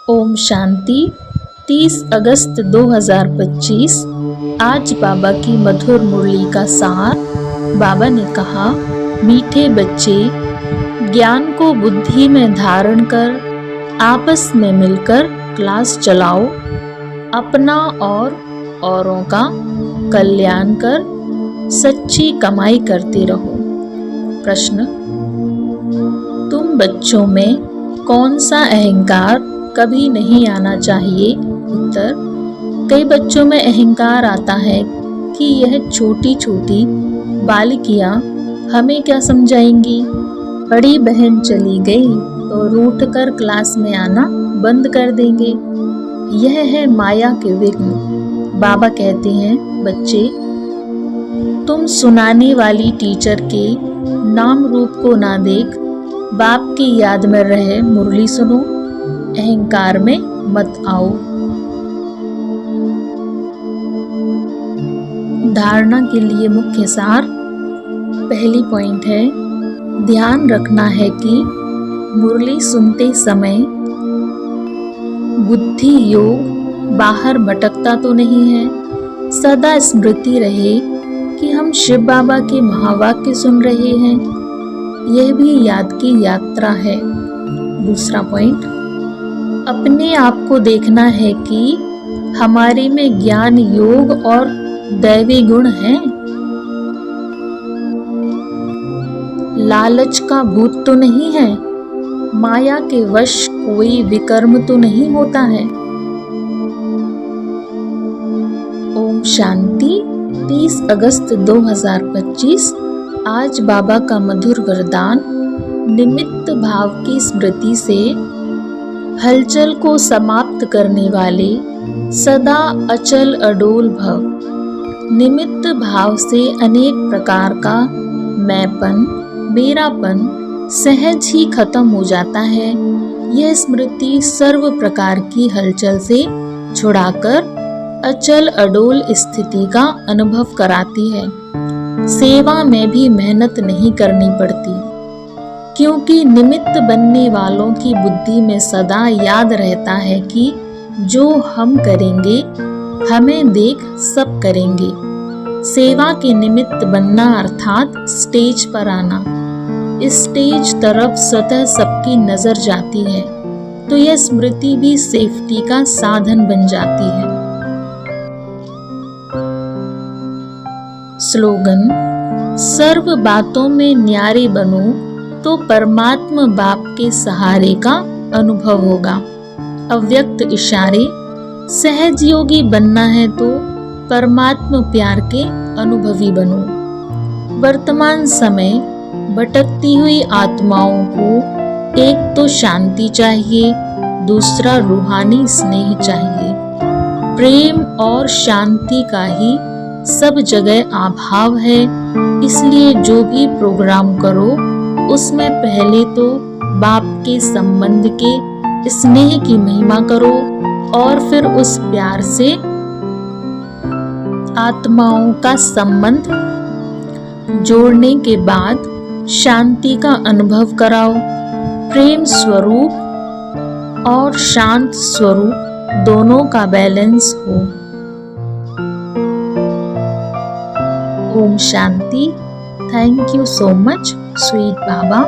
ओम शांति। 30 अगस्त 2025। आज बाबा की मधुर मुरली का सार। बाबा ने कहा, मीठे बच्चे, ज्ञान को बुद्धि में धारण कर आपस में मिलकर क्लास चलाओ। अपना और औरों का कल्याण कर सच्ची कमाई करते रहो। प्रश्न, तुम बच्चों में कौन सा अहंकार कभी नहीं आना चाहिए? उत्तर, कई बच्चों में अहंकार आता है कि यह छोटी छोटी बालिकियां हमें क्या समझाएंगी। बड़ी बहन चली गई तो रूठ कर क्लास में आना बंद कर देंगे। यह है माया के विघ्न। बाबा कहते हैं, बच्चे, तुम सुनाने वाली टीचर के नाम रूप को ना देख, बाप की याद में रहे मुरली सुनो, अहंकार में मत आओ। धारणा के लिए मुख्य सार। पहली पॉइंट है, ध्यान रखना है कि मुरली सुनते समय बुद्धि योग बाहर भटकता तो नहीं है। सदा स्मृति रहे कि हम शिव बाबा के महावाक्य सुन रहे हैं। यह भी याद की यात्रा है। दूसरा पॉइंट, अपने आप को देखना है कि हमारे में ज्ञान योग और दैवी गुण हैं। लालच का भूत तो नहीं है। माया के वश कोई विकर्म तो नहीं होता है। ओम शांति। 30 अगस्त 2025। आज बाबा का मधुर वरदान। निमित्त भाव की स्मृति से हलचल को समाप्त करने वाले सदा अचल अडोल भव। निमित्त भाव से अनेक प्रकार का मैंपन, मेरापन सहज ही खत्म हो जाता है। यह स्मृति सर्व प्रकार की हलचल से छुड़ाकर अचल अडोल स्थिति का अनुभव कराती है। सेवा में भी मेहनत नहीं करनी पड़ती, क्योंकि निमित्त बनने वालों की बुद्धि में सदा याद रहता है कि जो हम करेंगे हमें देख सब करेंगे। सेवा के निमित्त बनना अर्थात स्टेज पर आना। इस स्टेज तरफ स्वतः सबकी नजर जाती है, तो यह स्मृति भी सेफ्टी का साधन बन जाती है। स्लोगन, सर्व बातों में न्यारे बनो तो परमात्मा बाप के सहारे का अनुभव होगा। अव्यक्त इशारे, सहज योगी बनना है तो परमात्मा प्यार के अनुभवी बनो। वर्तमान समय भटकती हुई आत्माओं को एक तो शांति चाहिए, दूसरा रूहानी स्नेह चाहिए। प्रेम और शांति का ही सब जगह अभाव है। इसलिए जो भी प्रोग्राम करो उसमें पहले तो बाप के संबंध के स्नेह की महिमा करो और फिर उस प्यार से आत्माओं का संबंध जोड़ने के बाद शांति का अनुभव कराओ। प्रेम स्वरूप और शांत स्वरूप दोनों का बैलेंस हो। ओम शांति। Thank you so much sweet Baba.